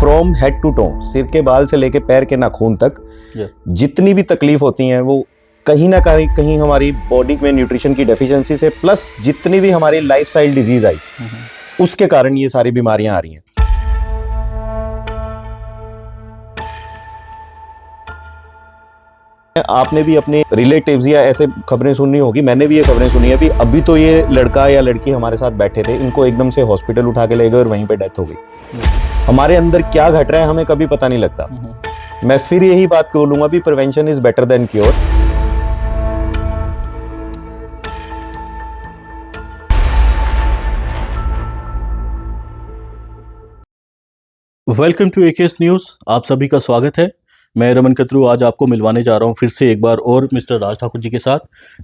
From head to to, सिर के बाल से लेके पैर के नाखून तक जितनी भी तकलीफ होती हैं वो कहीं ना कहीं हमारी बॉडी में न्यूट्रिशन की डेफिशिएंसी से, प्लस जितनी भी हमारी लाइफस्टाइल डिजीज आई उसके कारण ये सारी बीमारियां आ रही हैं। आपने भी अपने रिलेटिव्स या ऐसे खबरें सुननी होगी, मैंने भी ये खबरें सुनी है। अभी तो ये लड़का या लड़की हमारे साथ बैठे थे, इनको एकदम से हॉस्पिटल उठा के ले गए और वहीं पे डेथ हो गई। हमारे अंदर क्या घट रहा है हमें कभी पता नहीं लगता। मैं फिर यही बात बोलूंगा भी prevention is better than cure. Welcome to AKS news. आप सभी का स्वागत है। मैं रमन कतरू आज आपको मिलवाने जा रहा हूं फिर से एक बार और मिस्टर राज ठाकुर जी के साथ,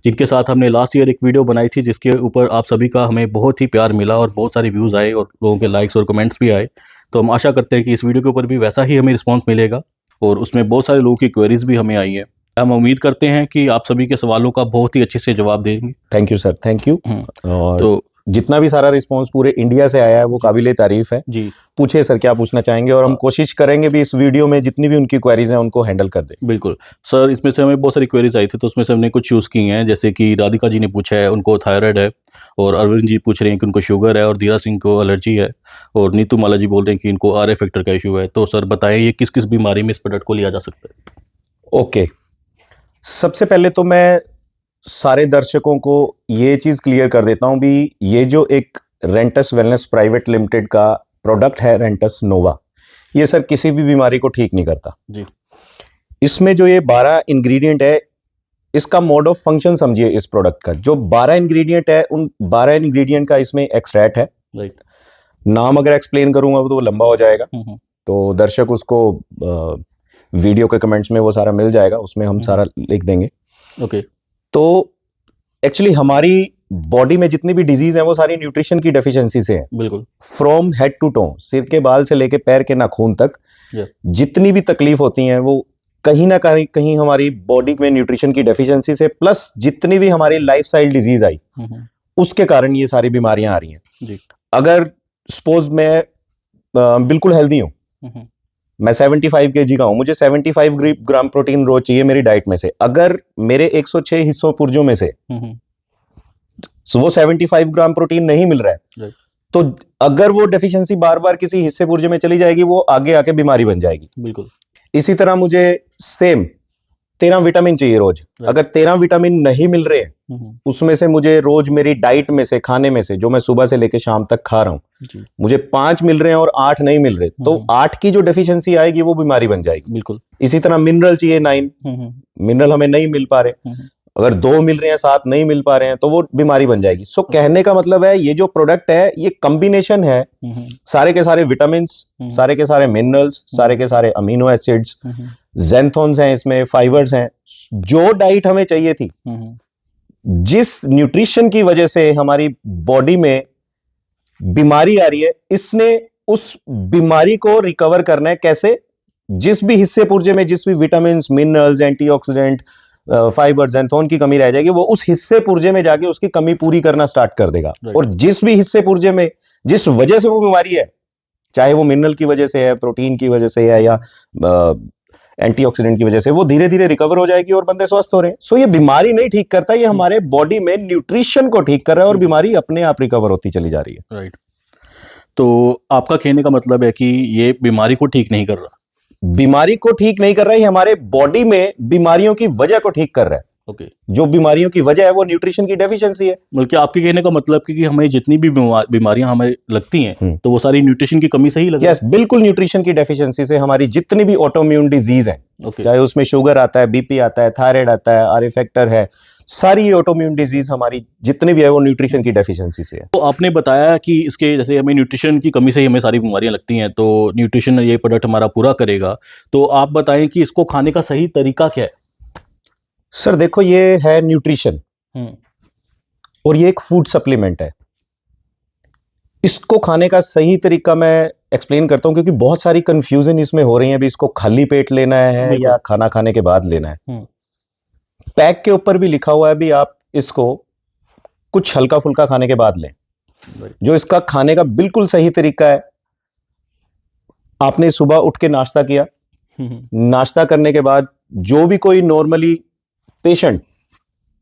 जिनके साथ हमने लास्ट ईयर एक वीडियो बनाई थी जिसके ऊपर आप सभी का हमें बहुत ही प्यार मिला और बहुत सारे व्यूज़ आए और लोगों के लाइक्स और कमेंट्स भी आए। तो हम आशा करते हैं कि इस वीडियो के ऊपर भी वैसा ही हमें रिस्पॉन्स मिलेगा और उसमें बहुत सारे लोगों की क्वेरीज भी हमें आई है। हम उम्मीद करते हैं कि आप सभी के सवालों का बहुत ही अच्छे से जवाब देंगे। Thank you sir, thank you. और तो जितना भी सारा रिस्पांस पूरे इंडिया से आया है वो काबिले तारीफ है जी। पूछे सर क्या पूछना चाहेंगे और हम कोशिश करेंगे भी इस वीडियो में जितनी भी उनकी क्वेरीज हैं उनको हैंडल कर दें। बिल्कुल सर, इसमें से हमें बहुत सारी क्वेरीज आई थी तो उसमें से हमने कुछ यूज़ की हैं, जैसे कि राधिका जी ने पूछा है उनको थायराइड है, और अरविंद जी पूछ रहे हैं कि उनको शुगर है, और धीरा सिंह को एलर्जी है, और नीतू माला जी बोल रहे हैं कि इनको आर फैक्टर का इशू है। तो सर बताएं ये किस किस बीमारी में इस प्रोडक्ट को लिया जा सकता है? ओके, सबसे पहले तो मैं सारे दर्शकों को ये चीज क्लियर कर देता हूं भी ये जो एक रेंटस वेलनेस प्राइवेट लिमिटेड का प्रोडक्ट है रेंटस नोवा, ये सर किसी भी बीमारी को ठीक नहीं करता जी। इसमें जो ये 12 इंग्रेडिएंट है, इसका मोड ऑफ फंक्शन समझिए। इस प्रोडक्ट का जो 12 इंग्रेडिएंट है उन 12 इंग्रेडिएंट का इसमें एक्सट्रैक्ट है। राइट, नाम अगर एक्सप्लेन करूंगा तो वो लंबा हो जाएगा, तो दर्शक उसको वीडियो के कमेंट्स में वो सारा मिल जाएगा, उसमें हम सारा लिख देंगे। ओके, तो एक्चुअली हमारी बॉडी में जितनी भी डिजीज है वो सारी न्यूट्रिशन की डेफिशिएंसी से है। बिल्कुल, फ्रॉम हेड टू टो, सिर के बाल से लेके पैर के नाखून तक जितनी भी तकलीफ होती हैं वो कहीं ना कहीं हमारी बॉडी में न्यूट्रिशन की डेफिशिएंसी से, प्लस जितनी भी हमारी लाइफस्टाइल डिजीज आई उसके कारण ये सारी बीमारियां आ रही हैं जी। अगर सपोज मैं बिल्कुल हेल्दी हूं, मैं 75 kg का हूं, मुझे 75 ग्राम प्रोटीन रोज चाहिए मेरी डाइट में से। अगर मेरे 106 हिस्सों पुर्जों में से वो 75 ग्राम प्रोटीन नहीं मिल रहा है, तो अगर वो डेफिशिएंसी बार बार किसी हिस्से पुर्जे में चली जाएगी वो आगे आके बीमारी बन जाएगी। बिल्कुल, इसी तरह मुझे सेम 13 विटामिन चाहिए रोज। अगर 13 विटामिन नहीं मिल रहे हैं उसमें से मुझे रोज मेरी डाइट में से, खाने में से जो मैं सुबह से लेकर शाम तक खा रहा हूं, मुझे 5 मिल रहे हैं और 8 नहीं मिल रहे, तो 8 की जो डेफिशिएंसी आएगी वो बीमारी बन जाएगी। बिल्कुल, इसी तरह मिनरल चाहिए 9, मिनरल हमें नहीं मिल पा रहे, अगर 2 मिल रहे हैं 7 नहीं मिल पा रहे हैं तो वो बीमारी बन जाएगी। सो कहने का मतलब है ये जो प्रोडक्ट है ये कॉम्बिनेशन है सारे के सारे विटामिन, सारे के सारे मिनरल्स, सारे के सारे अमीनो एसिड्स, ज़ैंथोन्स हैं इसमें, फाइबर्स हैं। जो डाइट हमें चाहिए थी, जिस न्यूट्रिशन की वजह से हमारी बॉडी में बीमारी आ रही है, इसने उस बीमारी को रिकवर करना है। कैसे? जिस भी हिस्से पुर्जे में जिस भी विटामिन, मिनरल्स, एंटीऑक्सीडेंट, फाइबर, ज़ैंथोन की कमी रह जाएगी, वो उस हिस्से पुर्जे में जाके उसकी कमी पूरी करना स्टार्ट कर देगा। और जिस भी हिस्से पुर्जे में जिस वजह से वो बीमारी है, चाहे वो मिनरल की वजह से है, प्रोटीन की वजह से है, या एंटीऑक्सीडेंट की वजह से, वो धीरे धीरे रिकवर हो जाएगी और बंदे स्वस्थ हो रहे हैं। सो ये बीमारी नहीं ठीक करता, ये हमारे बॉडी में न्यूट्रिशन को ठीक कर रहा है और बीमारी अपने आप रिकवर होती चली जा रही है। राइट, तो आपका कहने का मतलब है कि ये बीमारी को ठीक नहीं कर रहा? बीमारी को ठीक नहीं कर रहा है, हमारे बॉडी में बीमारियों की वजह को ठीक कर रहा है। ओके, जो बीमारियों की वजह है वो न्यूट्रिशन की डेफिशिएंसी है। बल्कि आपके कहने का मतलब कि हमें जितनी भी बीमारियां हमें लगती हैं तो वो सारी न्यूट्रिशन की कमी से ही लगती है? यस, बिल्कुल, न्यूट्रिशन की डेफिशिएंसी से हमारी जितनी भी ऑटोइम्यून डिजीज है, चाहे उसमें शुगर आता है, बीपी आता है, थायराइड आता है, आर फैक्टर है, सारी ऑटोइम्यून डिजीज हमारी जितनी भी है वो न्यूट्रिशन की डेफिशिएंसी से है। तो आपने बताया कि इसके जैसे हमें न्यूट्रिशन की कमी से ही हमें सारी बीमारियां लगती हैं, तो न्यूट्रिशन ये प्रोडक्ट हमारा पूरा करेगा। तो आप बताएं कि इसको खाने का सही तरीका क्या है? सर देखो, ये है न्यूट्रिशन और ये एक फूड सप्लीमेंट है। इसको खाने का सही तरीका मैं एक्सप्लेन करता हूं क्योंकि बहुत सारी कंफ्यूजन इसमें हो रही है भी इसको खाली पेट लेना है या खाना खाने के बाद लेना है। पैक के ऊपर भी लिखा हुआ है भी आप इसको कुछ हल्का फुल्का खाने के बाद लें। जो इसका खाने का बिल्कुल सही तरीका है, आपने सुबह उठ के नाश्ता किया, नाश्ता करने के बाद जो भी कोई नॉर्मली पेशेंट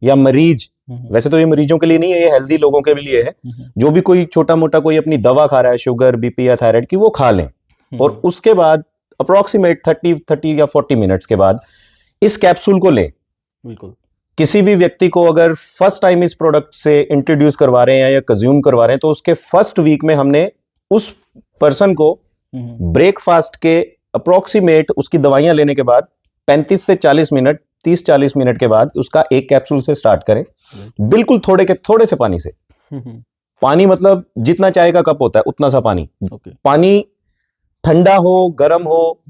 या मरीज, वैसे तो ये मरीजों के लिए नहीं है, ये हेल्दी लोगों के लिए है, जो भी कोई छोटा मोटा कोई अपनी दवा खा रहा है शुगर बीपी या थायराइड की, वो खा लें। और उसके बाद अप्रोक्सीमेट 30 या 40 मिनट्स के बाद इस कैप्सूल को लें। बिल्कुल। किसी भी व्यक्ति को अगर फर्स्ट टाइम इस प्रोडक्ट से इंट्रोड्यूस करवा रहे हैं या कंज्यूम करवा रहे हैं, तो उसके फर्स्ट वीक में हमने उस पर्सन को ब्रेकफास्ट के अप्रोक्सीमेट उसकी दवाइयां लेने के बाद 35 से 40 मिनट, 30-40 मिनट के बाद उसका एक कैप्सूल से स्टार्ट करें, बिल्कुल थोड़े से पानी से। पानी मतलब जितना चाय का कप होता है उतना सा पानी। पानी ठंडा हो, गर्म हो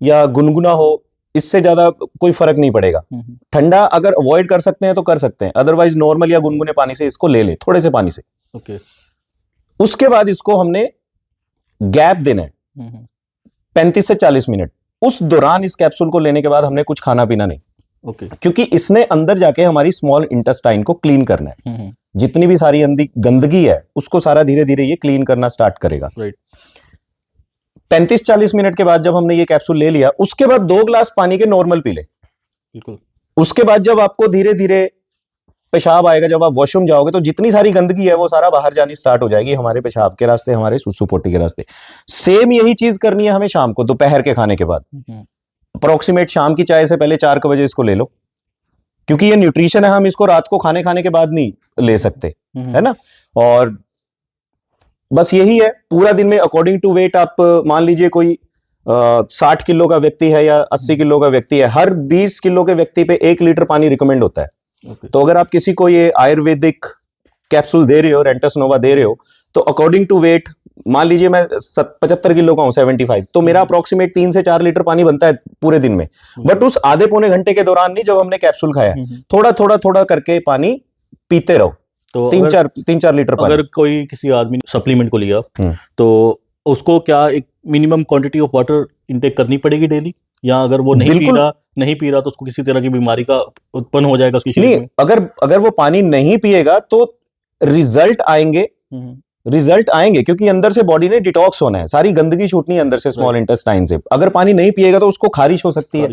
या गुनगुना हो, इससे ज्यादा कोई फर्क नहीं पड़ेगा। ठंडा अगर अवॉइड कर सकते हैं तो कर सकते हैं, अदरवाइज नॉर्मल या गुनगुने पानी से इसको ले लें, थोड़े से पानी से। उसके बाद इसको हमने गैप देना है 35 से 40 मिनट। उस दौरान इस कैप्सूल को लेने के बाद हमने कुछ खाना पीना नहीं, क्योंकि इसने अंदर जाके हमारी स्मॉल इंटेस्टाइन को क्लीन करना है। जितनी भी सारी गंदगी है उसको सारा धीरे धीरे ये क्लीन करना स्टार्ट करेगा। 35-40 मिनट के बाद जब हमने ये कैप्सूल ले लिया, उसके बाद 2 ग्लास पानी के नॉर्मल पी ले। उसके बाद जब आपको धीरे धीरे पेशाब आएगा, जब आप वॉशरूम जाओगे, तो जितनी सारी गंदगी है वो सारा बाहर जानी स्टार्ट हो जाएगी, हमारे पेशाब के रास्ते, हमारे सुसु पोटी के रास्ते। सेम यही चीज करनी है हमें शाम को, दोपहर के खाने के बाद। अप्रोक्सीमेट शाम की चाय से पहले 4 बजे इसको ले लो, क्योंकि ये न्यूट्रिशन है, हम इसको रात को खाने के बाद नहीं ले सकते, है ना। और बस यही है, पूरा दिन में अकॉर्डिंग टू वेट आप मान लीजिए कोई 60 किलो का व्यक्ति है या 80 किलो का व्यक्ति है, हर 20 किलो के व्यक्ति पे 1 लीटर पानी रिकमेंड होता है। तो अगर आप किसी को ये आयुर्वेदिक कैप्सूल दे रहे हो, रेंटस नोवा दे रहे हो, तो अकॉर्डिंग टू वेट, मान लीजिए मैं 75 किलो का हूं, 75, तो मेरा अप्रोक्सीमेट 3 से 4 लीटर पानी बनता है पूरे दिन में। बट उस आधे पौने घंटे के दौरान नहीं, जब हमने कैप्सूल खाया, थोड़ा करके पानी पीते रहो, तो 3-4 लीटर पानी। अगर कोई किसी आदमी ने सप्लीमेंट को लिया तो उसको क्या एक minimum quantity of water intake करनी पड़ेगी डेली, या अगर वो नहीं पी रहा तो उसको किसी तरह की बीमारी का उत्पन्न हो जाएगा उसकी शरीर में? अगर वो पानी नहीं पिएगा तो रिजल्ट आएंगे, क्योंकि अंदर से बॉडी ने डिटॉक्स होना है, सारी गंदगी छूटनी है अंदर से स्मॉल इंटेस्टाइन से। अगर पानी नहीं पिएगा तो उसको खारिश हो सकती है,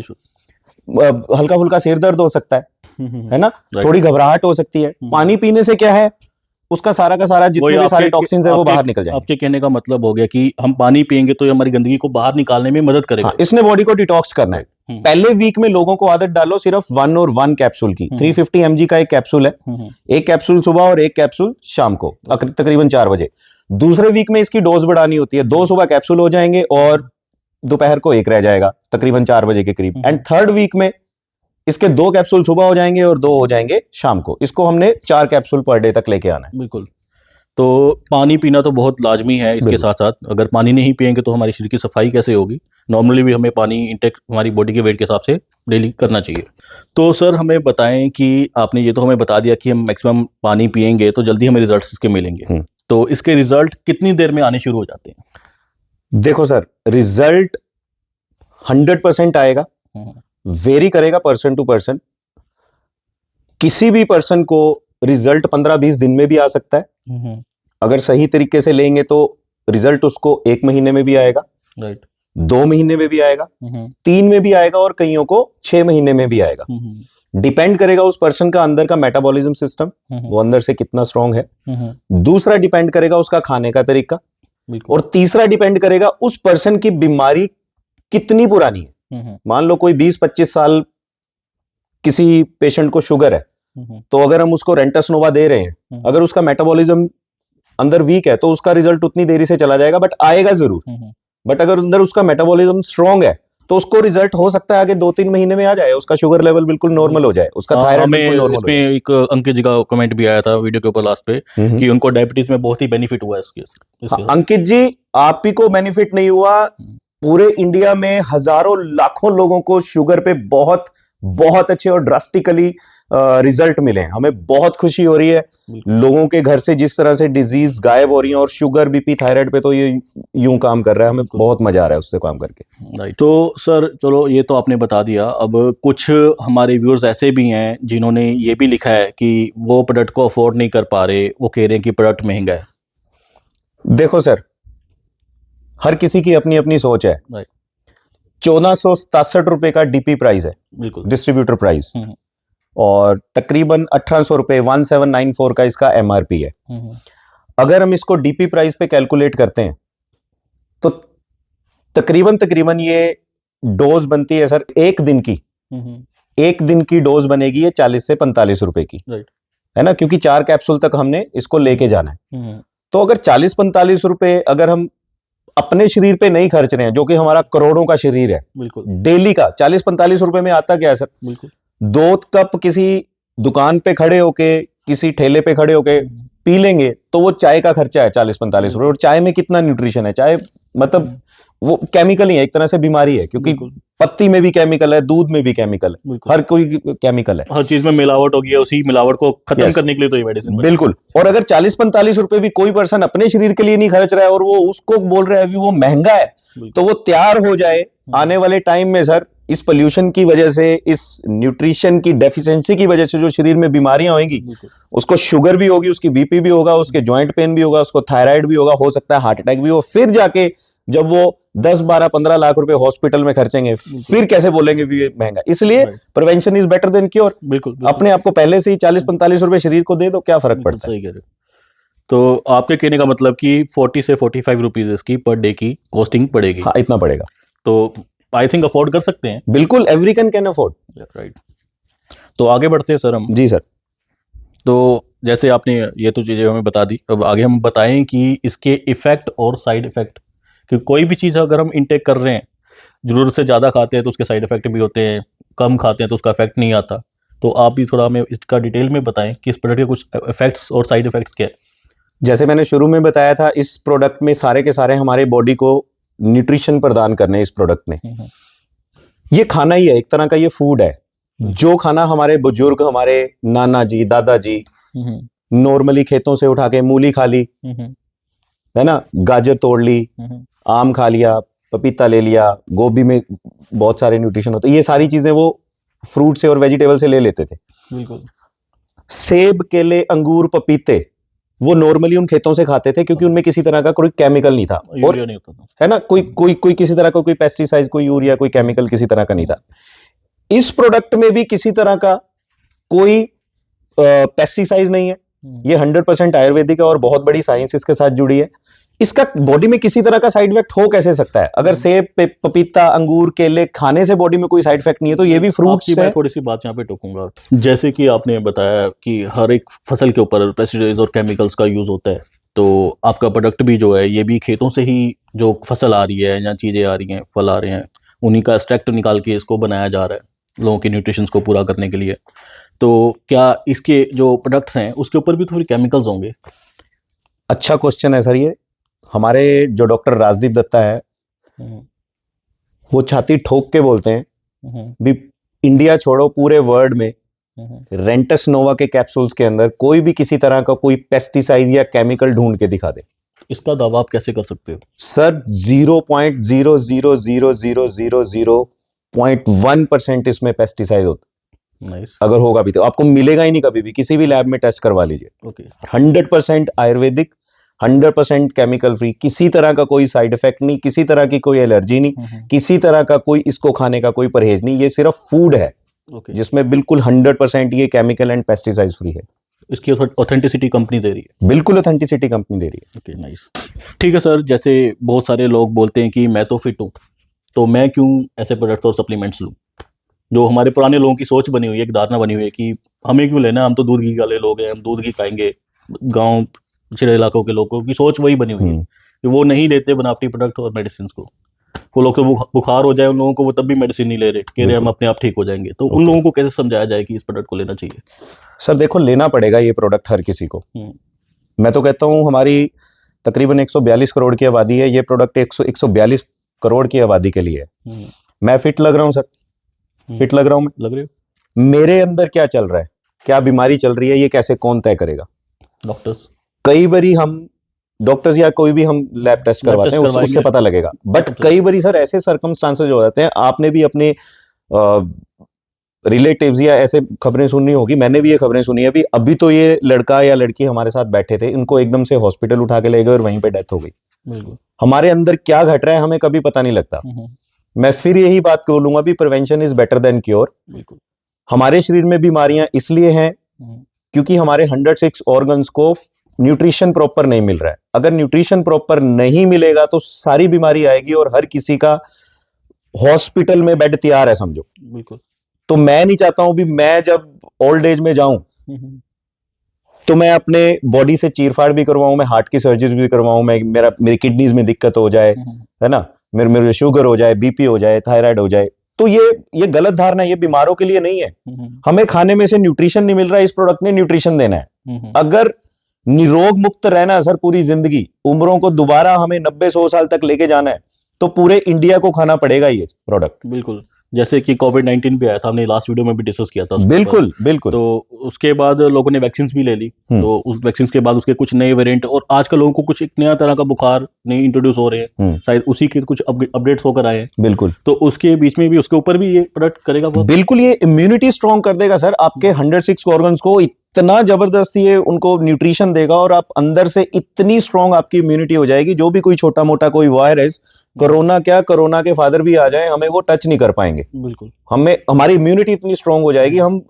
हल्का फुल्का सिर दर्द हो सकता है ना, थोड़ी घबराहट हो सकती है। पानी पीने से क्या है, उसका सारा का सारा जितने भी सारे टॉक्सिन्स है वो बाहर निकल जाएंगे। आपके कहने का मतलब हो गया कि हम पानी पिएंगे तो ये हमारी गंदगी को बाहर निकालने में मदद करेगा। इसने बॉडी को डिटॉक्स करना है। पहले वीक में लोगों को आदत डालो सिर्फ 1 कैप्सूल की। 350 mg का एक कैप्सूल है, एक कैप्सूल सुबह और एक कैप्सूल शाम को तकरीबन 4 बजे। दूसरे वीक में इसकी डोज बढ़ानी होती है, 2 सुबह कैप्सूल हो जाएंगे और दोपहर को 1 रह जाएगा तकरीबन 4 बजे के करीब। एंड थर्ड वीक में इसके 2 कैप्सूल सुबह हो जाएंगे और 2 हो जाएंगे शाम को। इसको हमने 4 कैप्सूल पर डे तक लेके आना है। बिल्कुल। तो पानी पीना तो बहुत लाजमी है। इसके साथ साथ अगर पानी नहीं पिएंगे तो हमारी शरीर की सफाई कैसे होगी? नॉर्मली भी हमें पानी इंटेक हमारी बॉडी के वेट के हिसाब से डेली करना चाहिए। तो सर हमें बताएं कि आपने ये तो हमें बता दिया कि हम मैक्सिमम पानी पिएंगे तो जल्दी हमें रिजल्ट्स इसके मिलेंगे, तो इसके रिजल्ट कितनी देर में आने शुरू हो जाते हैं? देखो सर, रिजल्ट 100% आएगा, वेरी करेगा पर्सन टू पर्सन। किसी भी पर्सन को रिजल्ट 15-20 दिन में भी आ सकता है। अगर सही तरीके से लेंगे तो रिजल्ट उसको 1 महीने में भी आएगा, 2 महीने में भी आएगा, 3 में भी आएगा और कईयों को 6 महीने में भी आएगा। डिपेंड करेगा उस पर्सन का अंदर का मेटाबॉलिज्म सिस्टम, वो अंदर से कितना स्ट्रांग है। दूसरा डिपेंड करेगा उसका खाने का तरीका, और तीसरा डिपेंड करेगा उस पर्सन की बीमारी कितनी पुरानी है। मान लो कोई 20-25 साल किसी पेशेंट को शुगर है, तो अगर हम उसको रेंटस नोवा दे रहे हैं, अगर उसका मेटाबॉलिज्म अंदर वीक है तो उसका रिजल्ट उतनी देरी से चला जाएगा, बट आएगा जरूर। बट अगर अंदर उसका मेटाबॉलिज्म स्ट्रांग है तो उसको रिजल्ट हो सकता है आगे 2-3 महीने में आ जाए, उसका शुगर लेवल बिल्कुल नॉर्मल हो जाए, उसका थायराइड बिल्कुल नॉर्मल हो जाए। एक अंकित जी का कमेंट भी आया था वीडियो के ऊपर लास्ट पे कि उनको डायबिटीज में बहुत ही बेनिफिट हुआ है इसके। अंकित जी, आप ही को बेनिफिट नहीं हुआ, पूरे इंडिया में हजारों लाखों लोगों को शुगर पे बहुत अच्छे और ड्रास्टिकली रिजल्ट मिले हैं। हमें बहुत खुशी हो रही है, लोगों के घर से जिस तरह से डिजीज गायब हो रही है, और शुगर बीपी थायराइड पे तो ये यूं काम कर रहा है, हमें बहुत मजा आ रहा है उससे काम करके। राइट। तो सर चलो ये तो आपने बता दिया, अब कुछ हमारे व्यूअर्स ऐसे भी हैं जिन्होंने ये भी लिखा है कि वो प्रोडक्ट को अफोर्ड नहीं कर पा रहे, वो कह रहे हैं कि प्रोडक्ट महंगा है। देखो सर, हर किसी की अपनी अपनी सोच है। Right. 1467 रुपए का डीपी प्राइस है, बिल्कुल। डिस्ट्रीब्यूटर प्राइस, और तकरीबन 1800 रुपए 1794 का इसका एमआरपी है। अगर हम इसको डीपी प्राइस पे कैलकुलेट करते हैं तो तकरीबन ये डोज बनती है सर एक दिन की, एक दिन की डोज बनेगी ये 40 से 45 रुपए की, Right. है ना, क्योंकि 4 कैप्सूल तक हमने इसको लेके जाना है। तो अगर 40-45 रुपए अगर हम अपने शरीर पे नहीं खर्च रहे हैं, जो कि हमारा करोड़ों का शरीर है, बिल्कुल डेली का 40-45 रुपए में आता क्या है सर? बिल्कुल 2 कप किसी दुकान पे खड़े होके, किसी ठेले पे खड़े होके पी लेंगे तो वो चाय का खर्चा है 40-45 रुपए। और चाय में कितना न्यूट्रिशन है? चाय मतलब वो केमिकल ही है, एक तरह से बीमारी है, क्योंकि बिल्कुल। पत्ती में भी केमिकल है, दूध में भी केमिकल है, बिल्कुल। हर कोई केमिकल है। हर चीज में मिलावट होगी है, उसी मिलावट को खत्म Yes. करने के लिए तो ये मेडिसिन बिल्कुल। और अगर 40-45 रुपए भी कोई पर्सन अपने शरीर के लिए नहीं खर्च रहा है और वो उसको बोल रहा है कि वो महंगा है, तो वो तैयार हो जाए आने वाले टाइम में सर, इस पोल्यूशन की वजह से, इस न्यूट्रिशन की डेफिशिएंसी की वजह से जो शरीर में बीमारियां होंगी, उसको शुगर भी होगी, उसकी बीपी भी होगा, उसके जॉइंट पेन भी होगा, उसको थायराइड भी होगा, हो सकता है हार्ट अटैक भी हो। फिर जाके जब वो 10-12-15 लाख रुपए हॉस्पिटल में खर्चेंगे, फिर कैसे बोलेंगे भी ये महंगा? इसलिए prevention is better than cure. बिल्कुल। अपने आप को पहले से ही 40-45 रुपए शरीर को दे दो, क्या फर्क पड़ता है? सही कह रहे हो। तो आपके कहने का मतलब कि 40 से 45 रुपीज इसकी पर डे की कॉस्टिंग पड़ेगी। हाँ, इतना पड़ेगा। तो आई थिंक अफोर्ड कर सकते हैं। बिल्कुल, एवरी कैन अफोर्ड। राइट। तो आगे बढ़ते हैं सर हम। जी सर। तो जैसे आपने ये तो चीज़ें हमें बता दी, अब आगे हम बताएं कि इसके इफेक्ट और साइड इफेक्ट, कि कोई भी चीज़ अगर हम इनटेक कर रहे हैं, ज़रूरत से ज़्यादा खाते हैं तो उसके साइड इफेक्ट भी होते हैं, कम खाते हैं तो उसका इफेक्ट नहीं आता। तो आप भी थोड़ा हमें इसका डिटेल में बताएं कि इस प्रोडक्ट के कुछ इफेक्ट्स और साइड इफेक्ट्स क्या है। जैसे मैंने शुरू में बताया था, इस प्रोडक्ट में सारे के सारे हमारे बॉडी को न्यूट्रिशन प्रदान करने हैं। इस प्रोडक्ट में ये खाना ही है, एक तरह का ये फूड है। जो खाना हमारे बुजुर्ग, हमारे नाना जी, दादाजी नॉर्मली खेतों से उठा के मूली खा ली, है ना, गाजर तोड़ ली, आम खा लिया, पपीता ले लिया, गोभी में बहुत सारे न्यूट्रिशन होते हैं, ये सारी चीजें वो फ्रूट से और वेजिटेबल से ले लेते थे। बिल्कुल। सेब, केले, अंगूर, पपीते वो नॉर्मली उन खेतों से खाते थे, क्योंकि उनमें किसी तरह का कोई केमिकल नहीं था, और यूरिया नहीं होता था, है ना, कोई किसी तरह का कोई पेस्टिसाइड, कोई यूरिया, कोई केमिकल किसी तरह का नहीं था। इस प्रोडक्ट में भी किसी तरह का कोई पेस्टिसाइड नहीं है। ये 100% आयुर्वेदिक है और बहुत बड़ी साइंस इसके साथ जुड़ी है। इसका बॉडी में किसी तरह का साइड इफेक्ट हो कैसे सकता है? अगर सेब, पपीता, अंगूर, केले खाने से बॉडी में कोई साइड इफेक्ट नहीं है, तो ये भी फ्रूट्स मैं है। थोड़ी सी बात यहाँ पे टोकूंगा। जैसे कि आपने बताया कि हर एक फसल के ऊपर पेस्टिसाइड्स और केमिकल्स का यूज होता है, तो आपका प्रोडक्ट भी जो है ये भी खेतों से ही जो फसल आ रही है या चीजें आ रही हैं, फल आ रहे हैं, उन्हीं का एक्सट्रैक्ट निकाल के इसको बनाया जा रहा है लोगों के न्यूट्रिशन को पूरा करने के लिए। तो क्या इसके जो प्रोडक्ट्स हैं उसके ऊपर भी थोड़ी केमिकल्स होंगे? अच्छा क्वेश्चन है सर ये। हमारे जो डॉक्टर राजदीप दत्ता है, वो छाती ठोक के बोलते हैं भी इंडिया छोड़ो, पूरे वर्ल्ड में रेंटस नोवा के कैप्सूल्स के अंदर कोई भी किसी तरह का कोई पेस्टिसाइड या केमिकल ढूंढ के दिखा दे। इसका दावा आप कैसे कर सकते हो? सर 0.0000001% इसमें पेस्टिसाइड होता है। नाइस। अगर होगा भी तो आपको मिलेगा ही नहीं कभी भी, किसी भी लैब में टेस्ट करवा लीजिए। ओके। 100% आयुर्वेदिक, 100% केमिकल फ्री, किसी तरह का कोई साइड इफेक्ट नहीं, किसी तरह की कोई एलर्जी नहीं, किसी तरह का कोई इसको खाने का कोई परहेज नहीं। ये सिर्फ फूड है जिसमें बिल्कुल 100% ये केमिकल एंड पेस्टिसाइड फ्री है। इसकी ऑथेंटिसिटी कंपनी दे रही है? बिल्कुल ऑथेंटिसिटी कंपनी दे रही है। Okay, nice. ठीक है सर, जैसे बहुत सारे लोग बोलते हैं कि मैं तो फिट हूँ, तो मैं क्यों ऐसे प्रोडक्ट्स और सप्लीमेंट्स लूँ? जो हमारे पुराने लोगों की सोच बनी हुई है, एक धारणा बनी हुई है कि हमें क्यों लेना, हम तो दूध घी वाले लोग हैं, हम दूध घी खाएंगे। गांव पिछड़े इलाकों के लोगों की सोच वही बनी हुई है कि वो नहीं लेते बनावटी प्रोडक्ट और मेडिसिन को। वो लोग तो बुखार हो जाए उन लोगों को, वो तब भी मेडिसिन नहीं ले रहे, कह रहे हम अपने आप ठीक हो जाएंगे। तो उन लोगों को कैसे समझाया जाए कि इस प्रोडक्ट को लेना चाहिए? सर देखो, लेना पड़ेगा ये प्रोडक्ट हर किसी को। मैं तो कहता हूँ हमारी तकरीबन 142 करोड़ की आबादी है, ये प्रोडक्ट 142 करोड़ की आबादी के लिए है। मैं फिट लग रहा हूँ सर, फिट लग रहा हूँ, लग रहे हो? मेरे अंदर क्या चल रहा है, क्या बीमारी चल रही है, ये कैसे कौन तय करेगा? डॉक्टर्स। कई बारी हम डॉक्टर्स या कोई भी हम लैब टेस्ट करवाते हैं, उससे पता लगेगा। बट कई बारी सर ऐसे सर्कमस्टांसेस हो जाते हैं, आपने भी अपने रिलेटिव्स या ऐसे खबरें सुननी होगी, मैंने भी ये खबरें सुनी है। अभी तो ये लड़का या लड़की हमारे साथ बैठे थे, इनको एकदम से हॉस्पिटल उठा के ले गए और वहीं पे डेथ हो गई। बिल्कुल। हमारे अंदर क्या घट रहा है हमें कभी पता नहीं लगता। मैं फिर यही बात बोलूंगा भी prevention is better than cure. बिल्कुल। हमारे शरीर में बीमारियां इसलिए हैं क्योंकि हमारे 106 ऑर्गन्स को न्यूट्रिशन प्रॉपर नहीं मिल रहा है। अगर न्यूट्रिशन प्रॉपर नहीं मिलेगा तो सारी बीमारी आएगी और हर किसी का हॉस्पिटल में बेड तैयार है समझो। बिल्कुल। तो मैं नहीं चाहता हूं भी मैं जब ओल्ड एज में जाऊं तो मैं अपने बॉडी से चीरफाड़ भी करवाऊं, मैं हार्ट की सर्जरी भी करवाऊं, मैं मेरी किडनीज में दिक्कत हो जाए, है ना, मेरे शुगर हो जाए, बीपी हो जाए, थायराइड हो जाए। तो ये गलत धारणा है, ये बीमारों के लिए नहीं है। हमें खाने में से न्यूट्रिशन नहीं मिल रहा है, इस प्रोडक्ट ने न्यूट्रिशन देना है। अगर निरोग मुक्त रहना सर पूरी जिंदगी, उम्रों को दोबारा हमें 90-100 साल तक लेके जाना है तो पूरे इंडिया को खाना पड़ेगा ये प्रोडक्ट। बिल्कुल। जैसे कि कोविड-19 भी आया था, हमने लास्ट वीडियो में भी डिस्कस किया था उसके बिल्कुल ऊपर। बिल्कुल। तो उसके बाद लोगों ने वैक्सीन भी ले ली, तो उस वैक्सीन के बाद उसके कुछ नए वेरिएंट, और आजकल लोगों को कुछ एक नया तरह का बुखार नए इंट्रोड्यूस हो रहे हैं, शायद उसी के कुछ अपडेट्स होकर आए हैं। बिल्कुल। तो उसके बीच में भी उसके ऊपर भी ये प्रोडक्ट करेगा बहुत। बिल्कुल, ये इम्यूनिटी स्ट्रॉन्ग कर देगा सर, आपके 106 ऑर्गन्स को इतना जबरदस्त ये उनको न्यूट्रिशन देगा और आप अंदर से इतनी स्ट्रॉन्ग आपकी इम्यूनिटी हो जाएगी, जो भी कोई छोटा मोटा कोई वायरस, कोरोना क्या, कोरोना के फादर भी आ जाए, हमें वो टच नहीं कर पाएंगे। बिल्कुल। हमें हमारी इम्यूनिटी इतनी स्ट्रांग हो जाएगी, हम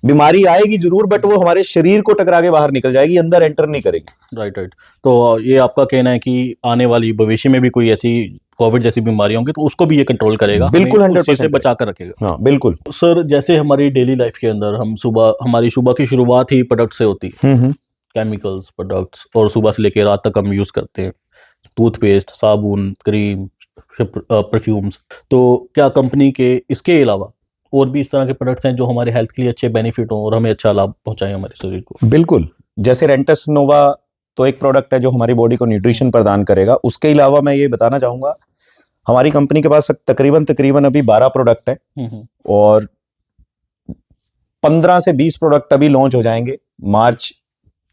बीमारी आएगी जरूर बट वो हमारे शरीर को टकरा के बाहर निकल जाएगी, अंदर एंटर नहीं करेगी। Right right. तो ये आपका कहना है कि आने वाली भविष्य में भी कोई ऐसी कोविड जैसी बीमारी होंगी तो उसको भी ये कंट्रोल करेगा, बिल्कुल, हमें उस चीज़ 100% से बचा कर रखेगा। हाँ बिल्कुल। सर, जैसे हमारी डेली लाइफ के अंदर हम हमारी सुबह की शुरुआत ही प्रोडक्ट से होती है, केमिकल्स प्रोडक्ट्स, और सुबह से लेकर रात तक हम यूज़ करते हैं टूथपेस्ट, साबुन, क्रीम, परफ्यूम्स। तो क्या कंपनी के इसके अलावा और भी इस तरह के प्रोडक्ट्स हैं जो हमारे हेल्थ के लिए अच्छे बेनिफिट हों और हमें अच्छा लाभ पहुंचाएं हमारे शरीर को? बिल्कुल, जैसे रेंटस नोवा तो एक प्रोडक्ट है जो हमारी बॉडी को न्यूट्रिशन प्रदान करेगा। उसके अलावा मैं ये बताना चाहूंगा, हमारी कंपनी के पास तकरीबन अभी 12 प्रोडक्ट है और 15 से 20 प्रोडक्ट अभी लॉन्च हो जाएंगे मार्च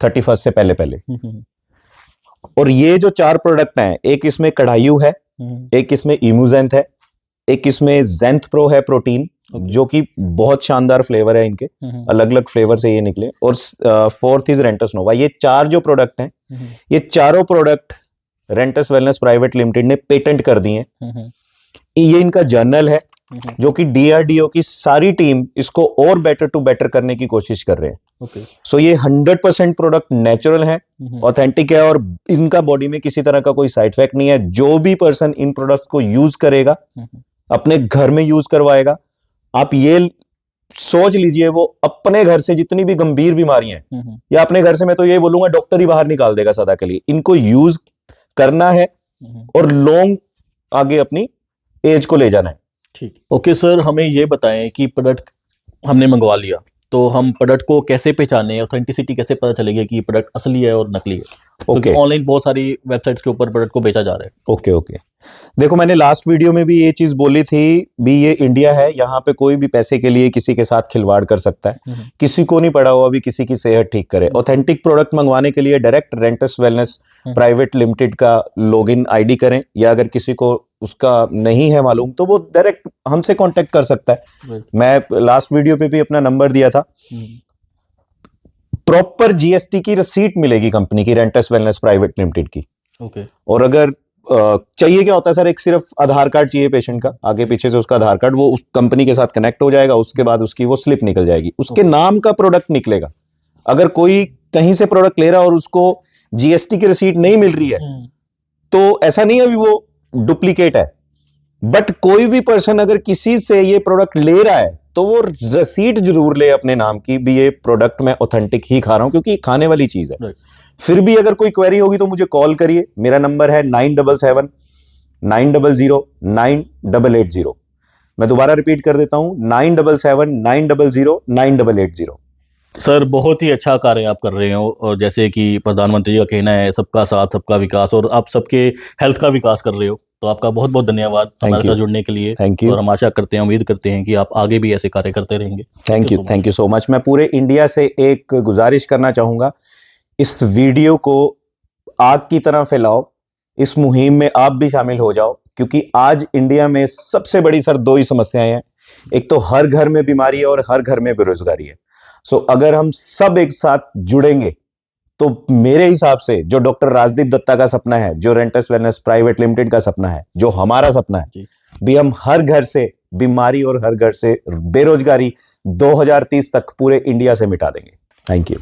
31 से पहले। और ये जो 4 प्रोडक्ट हैं, एक इसमें कढ़ायु है, एक इसमें इमूजेंथ है, एक इसमें जेंथ प्रो है प्रोटीन, जो कि बहुत शानदार फ्लेवर है, इनके अलग अलग फ्लेवर से ये निकले, और फोर्थ इज रेंटस नोवा। ये 4 जो प्रोडक्ट हैं, ये चारों प्रोडक्ट रेंटस वेलनेस प्राइवेट लिमिटेड ने पेटेंट कर दिए हैं। ये इनका जर्नल है जो कि डीआरडीओ की सारी टीम इसको और बेटर टू बेटर करने की कोशिश कर रहे हैं। सो ये 100% प्रोडक्ट नेचुरल है, ऑथेंटिक है और इनका बॉडी में किसी तरह का कोई साइड इफेक्ट नहीं है। जो भी पर्सन इन प्रोडक्ट को यूज करेगा, अपने घर में यूज करवाएगा, आप ये सोच लीजिए वो अपने घर से जितनी भी गंभीर बीमारियां हैं, या अपने घर से मैं तो ये बोलूंगा डॉक्टर ही बाहर निकाल देगा सदा के लिए। इनको यूज करना है और लॉन्ग आगे अपनी एज को ले जाना है। ठीक। ओके सर, हमें ये बताएं कि प्रोडक्ट हमने मंगवा लिया तो हम प्रोडक्ट को कैसे पहचाने, ऑथेंटिसिटी कैसे पता चलेगी कि प्रोडक्ट असली है और नकली है? क्योंकि ऑनलाइन बहुत सारी वेबसाइट्स के ऊपर प्रोडक्ट को बेचा जा रहा है। ओके। देखो, मैंने लास्ट वीडियो में भी ये चीज बोली थी भी, ये इंडिया है, यहाँ पे कोई भी पैसे के लिए किसी के साथ खिलवाड़ कर सकता है। किसी को नहीं पड़ा हुआ अभी किसी की सेहत ठीक करे। ऑथेंटिक प्रोडक्ट मंगवाने के लिए डायरेक्ट रेंटस वेलनेस प्राइवेट लिमिटेड का लॉगिन आईडी करें, या अगर किसी को उसका नहीं है मालूम तो वो डायरेक्ट हमसे कांटेक्ट कर सकता है। मैं लास्ट वीडियो पे भी अपना नंबर दिया था। प्रॉपर जीएसटी की रसीट मिलेगी कंपनी की, रेंटस वेलनेस प्राइवेट लिमिटेड की। और अगर चाहिए क्या होता है सर, एक सिर्फ आधार कार्ड चाहिए पेशेंट का, आगे पीछे से उसका आधार कार्ड, वो उस कंपनी के साथ कनेक्ट हो जाएगा। उसके बाद उसकी वो स्लिप निकल जाएगी, उसके नाम का प्रोडक्ट निकलेगा। अगर कोई कहीं से प्रोडक्ट ले रहा है और उसको जीएसटी की रसीट नहीं मिल रही है तो ऐसा नहीं है अभी वो डुप्लीकेट है। बट कोई भी पर्सन अगर किसी से ये प्रोडक्ट ले रहा है तो वो रसीट जरूर ले अपने नाम की, भी ये प्रोडक्ट मैं ऑथेंटिक ही खा रहा हूं, क्योंकि खाने वाली चीज है। फिर भी अगर कोई क्वेरी होगी तो मुझे कॉल करिए। मेरा नंबर है 977 900 9880। मैं दोबारा रिपीट कर देता हूं, 977 900 9880। सर, बहुत ही अच्छा कार्य आप कर रहे हो, और जैसे कि प्रधानमंत्री का कहना है सबका साथ सबका विकास, और आप सबके हेल्थ का विकास कर रहे हो, तो आपका बहुत बहुत धन्यवाद हमारे साथ जुड़ने के लिए। Thank you. और हम आशा करते हैं, उम्मीद करते हैं कि आप आगे भी ऐसे कार्य करते रहेंगे। Thank you so much. मैं पूरे इंडिया से एक गुजारिश करना चाहूंगा, इस वीडियो को आग की तरह फैलाओ, इस मुहिम में आप भी शामिल हो जाओ, क्योंकि आज इंडिया में सबसे बड़ी सर 2 ही समस्याएं हैं। एक तो हर घर में बीमारी है और हर घर में बेरोजगारी है। सो अगर हम सब एक साथ जुड़ेंगे तो मेरे हिसाब से जो डॉक्टर राजदीप दत्ता का सपना है, जो रेंटस वेलनेस प्राइवेट लिमिटेड का सपना है, जो हमारा सपना है, भी हम हर घर से बीमारी और हर घर से बेरोजगारी 2030 तक पूरे इंडिया से मिटा देंगे। Thank you.